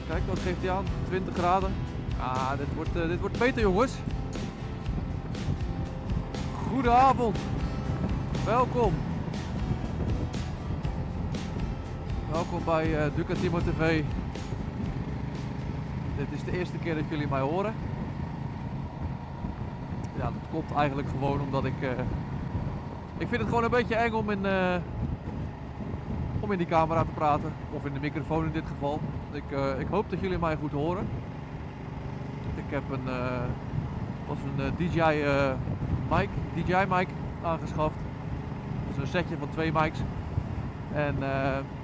Kijk, wat geeft hij aan? 20 graden. Ah, dit wordt beter, jongens. Goedenavond. Welkom. Welkom bij Ducatimo TV. Dit is de eerste keer dat jullie mij horen. Ja, dat komt eigenlijk gewoon omdat ik vind het gewoon een beetje eng om in die camera te praten. Of in de microfoon in dit geval. Ik hoop dat jullie mij goed horen. Ik heb een DJI mic aangeschaft. Dat is een setje van 2 mics. En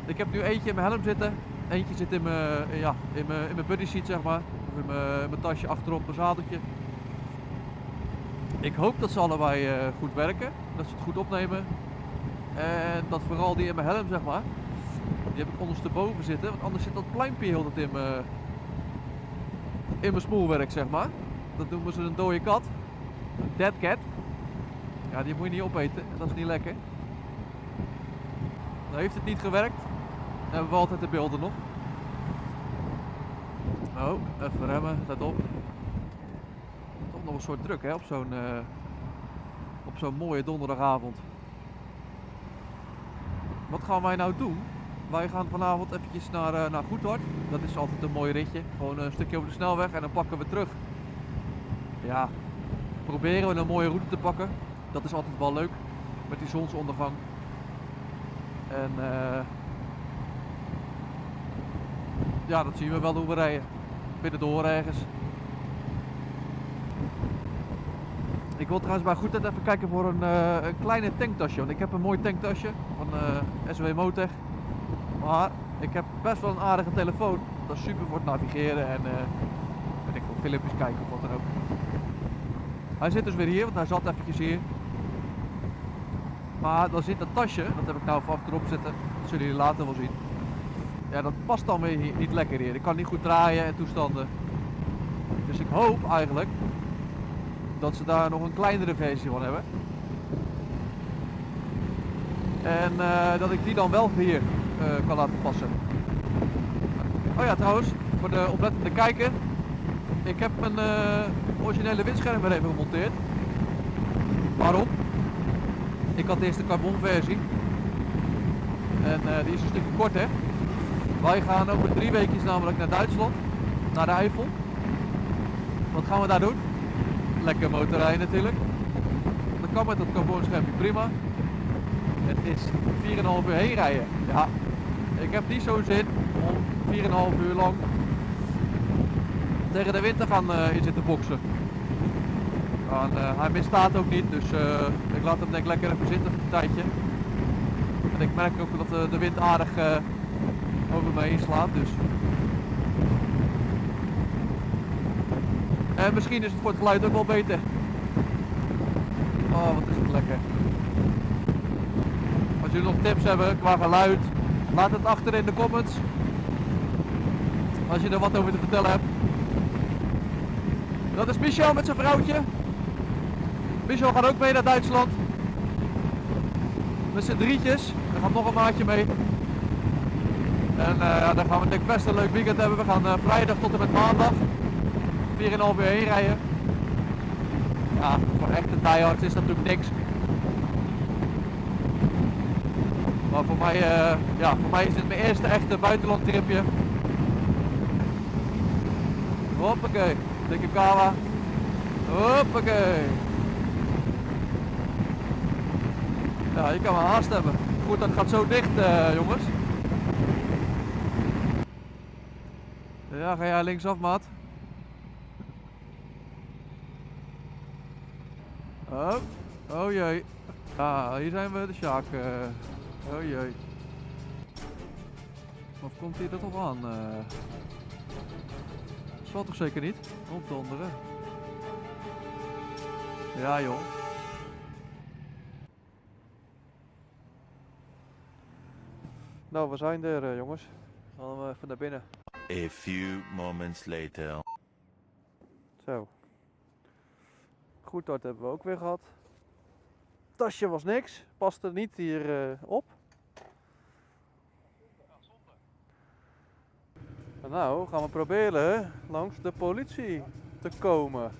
ik heb nu eentje in mijn helm zitten. Eentje zit in mijn buddy seat, zeg maar. Of in mijn tasje achterop, een zadeltje. Ik hoop dat ze allebei goed werken. Dat ze het goed opnemen. En dat vooral die in mijn helm, zeg maar. Die heb ik ondersteboven zitten. Want anders zit dat pluimpje heel dat in mijn smoelwerk, zeg maar. Dat noemen ze een dode kat. Een dead cat. Ja, die moet je niet opeten. Dat is niet lekker. Dan heeft het niet gewerkt. Dan hebben we altijd de beelden nog. Oh, even remmen. Let op. Toch nog een soort druk, hè, op zo'n mooie donderdagavond. Wat gaan wij nou doen? Wij gaan vanavond eventjes naar Goedhart. Dat is altijd een mooi ritje. Gewoon een stukje over de snelweg en dan pakken we terug. Ja, proberen we een mooie route te pakken. Dat is altijd wel leuk. Met die zonsondergang. En ja, dat zien we wel hoe we rijden. Binnendoor ergens. Ik wil trouwens bij Goedhart even kijken voor een kleine tanktasje. Want ik heb een mooi tanktasje van SW Motech. Maar ik heb best wel een aardige telefoon. Dat is super voor het navigeren en weet ik veel, filmpjes kijken of wat dan ook. Hij zit dus weer hier, want hij zat eventjes hier. Maar dan zit dat tasje, dat heb ik nou even achterop zitten. Dat zullen jullie later wel zien. Ja, dat past dan weer niet lekker hier. Ik kan niet goed draaien en toestanden. Dus ik hoop eigenlijk dat ze daar nog een kleinere versie van hebben. En dat ik die dan wel hier kan laten passen. Oh ja, trouwens, voor de oplettende kijker. Ik heb mijn originele windscherm weer even gemonteerd. Waarom? Ik had eerst de carbon versie. En die is een stukje kort, hè. Wij gaan over 3 weekjes namelijk naar Duitsland. Naar de Eifel. Wat gaan we daar doen? Lekker motorrijden natuurlijk. Dat kan met dat carbon schermpje prima. Het is 4,5 uur heen rijden. Ja, ik heb niet zo'n zin om 4,5 uur lang tegen de wind te gaan in zitten boksen. Hij misstaat ook niet, dus ik laat hem denk ik lekker even zitten voor een tijdje. En ik merk ook dat de wind aardig over me heen slaat, dus. En misschien is het voor het geluid ook wel beter. Oh, wat is het lekker. Als jullie nog tips hebben qua geluid, laat het achter in de comments. Als je er wat over te vertellen hebt. Dat is Michel met zijn vrouwtje. Michel gaat ook mee naar Duitsland. Met z'n drietjes. Er gaat nog een maatje mee. En ja, dan gaan we denk ik best een leuk weekend hebben. We gaan vrijdag tot en met maandag 4,5 uur heen rijden. Ja, voor echte diehards is dat natuurlijk niks. Maar voor mij is dit mijn eerste echte buitenlandtripje. Hoppakee, dikke kawa. Hoppakee. Ja, je kan wel haast hebben. Goed, dat gaat zo dicht, jongens. Ja, ga jij linksaf, maat? Oh, oh jee. Ah, hier zijn we de Sjaak. Oh jee. Of komt hier dat toch aan? Dat zal toch zeker niet? Opdonderen. Ja joh. Nou, we zijn er jongens. Dan gaan we even naar binnen. A few moments later. Zo. Goedhart hebben we ook weer gehad. Tasje was niks. Paste niet hier op. Nou, gaan we proberen langs de politie te komen.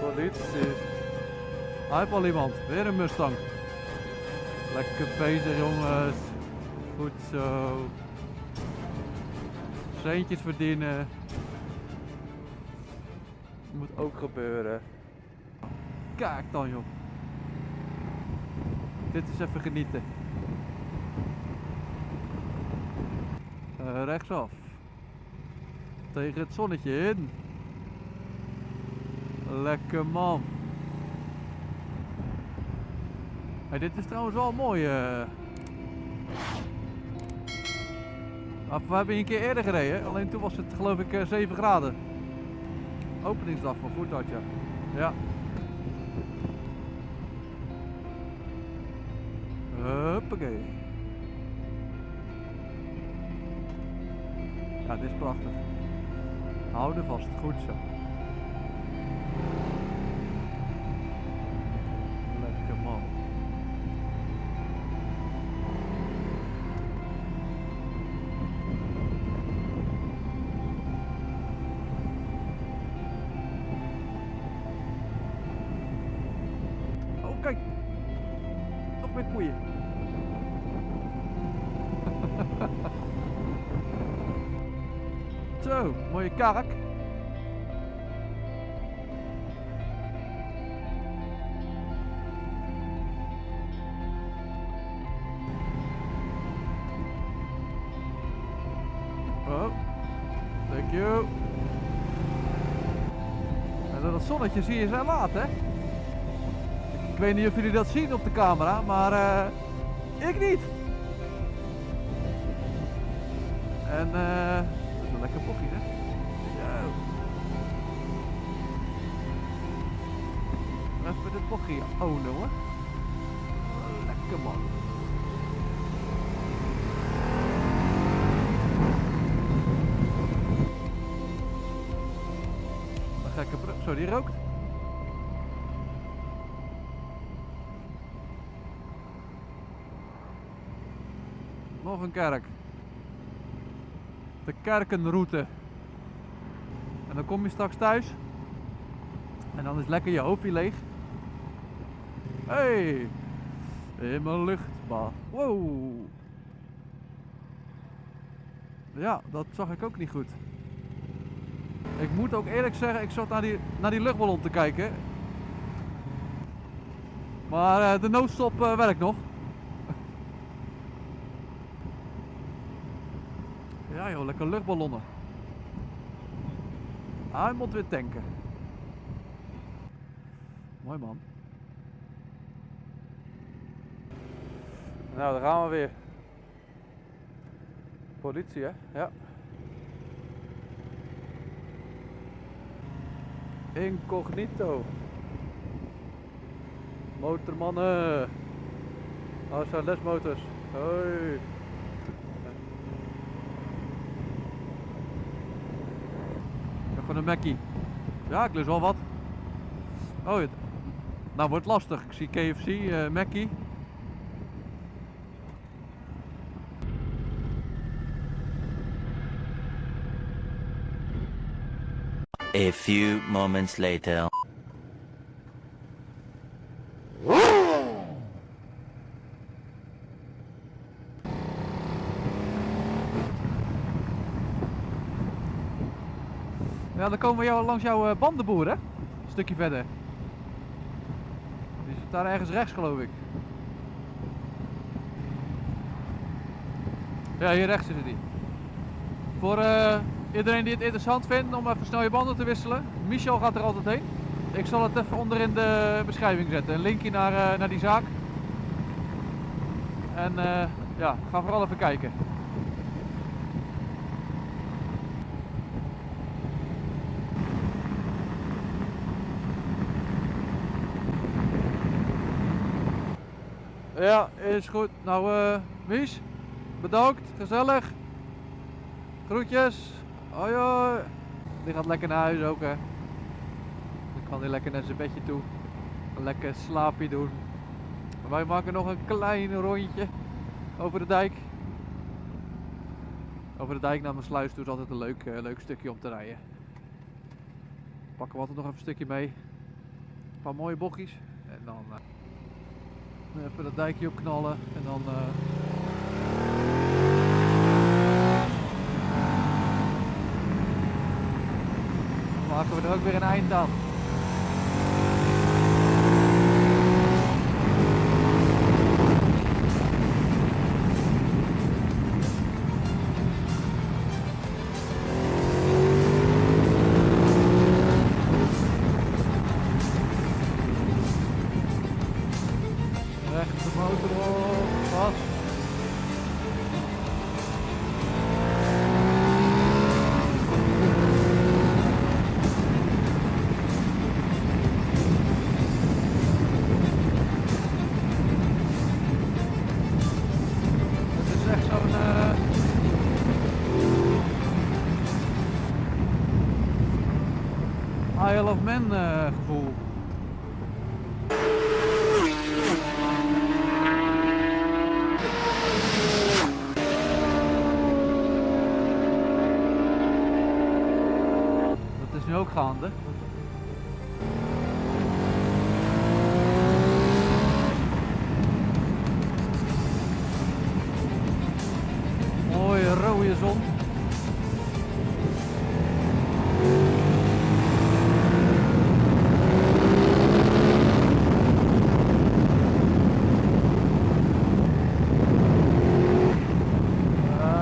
Politie. Hij heeft al iemand. Weer een Mustang. Lekker bezig jongens. Goed zo. Centjes verdienen. Moet ook gebeuren. Kijk dan joh. Dit is even genieten. Rechtsaf. Tegen het zonnetje in. Lekker man. Hey, dit is trouwens wel mooi. We hebben hier een keer eerder gereden. Alleen toen was het geloof ik 7 graden. Openingsdag van Goedhart, ja. Ja. Huppakee. Ja, dit is prachtig. Hou er vast, goed zo. Lekker man. Oh kijk, nog meer koeien. Zo, mooie kark. Oh, thank you. En dat zonnetje zie je zo laat, hè? Ik weet niet of jullie dat zien op de camera, maar ik niet. En dat is een lekker bochtje, hè? Zo. Even dit bochtje ownen, hoor. Lekker man. Een gekke brug. Zo, die rookt. Nog een kerk. De kerkenroute. En dan kom je straks thuis. En dan is lekker je hoofdje leeg. Hey, in mijn luchtbaan. Wow. Ja, dat zag ik ook niet goed. Ik moet ook eerlijk zeggen, ik zat naar die luchtballon te kijken. Maar de noodstop werkt nog. Ja joh, lekker luchtballonnen. Hij moet weer tanken. Mooi man. Nou, daar gaan we weer. Politie hè? Ja. Incognito. Motormannen. Oh, zijn lesmotors. Hoi. Van een Mackie. Ja, ik lust wel wat. Oh, nou wordt lastig. Ik zie KFC, Mackie. A few moments later. Ja, dan komen we langs jouw bandenboer, hè? Een stukje verder. Die zit daar ergens rechts, geloof ik. Ja, hier rechts zit die. Voor iedereen die het interessant vindt om even snel je banden te wisselen. Michel gaat er altijd heen. Ik zal het even onder in de beschrijving zetten. Een linkje naar die zaak. En ja, ga vooral even kijken. Ja, is goed. Nou, Mies, bedankt. Gezellig. Groetjes. Hoi hoi. Die gaat lekker naar huis ook, hè. Dan kan hij lekker naar zijn bedje toe. Een lekker slaapje doen. wij maken nog een klein rondje over de dijk. Over de dijk naar mijn sluis toe is altijd een leuk stukje om te rijden. Pakken we altijd nog even een stukje mee. Een paar mooie bochtjes. En dan even dat dijkje opknallen. En dan maken we er ook weer een eind aan. Recht de motor op, vast. Het is echt zo'n Isle of Man gevoel. Dat is nu ook gaande. Mooie rode zon.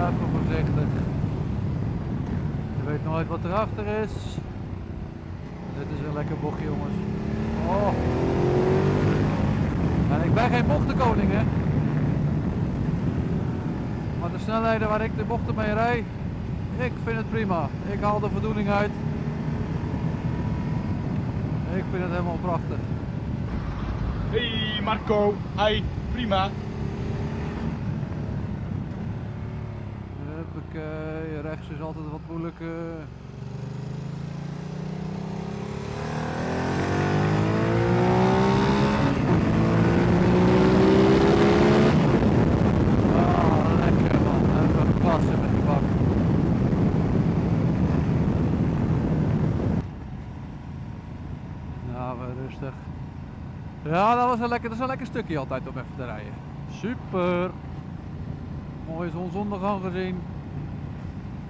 Even voorzichtig. Je weet nooit wat erachter is. Dit is een lekker bochtje, jongens. Oh. En ik ben geen bochtenkoning, hè. Maar de snelheden waar ik de bochten mee rijd, ik vind het prima. Ik haal de voldoening uit. Ik vind het helemaal prachtig. Hey Marco, hi, prima. Huppakee, rechts is altijd wat moeilijker. Ah, lekker man, even klasse met die bak. Nou, weer rustig. Ja, dat is een lekker stukje altijd om even te rijden. Super! Mooie zonsondergang gezien.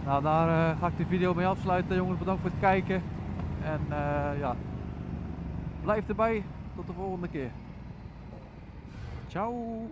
Nou, daar ga ik de video mee afsluiten. Jongens, bedankt voor het kijken. En ja, blijf erbij. Tot de volgende keer. Ciao!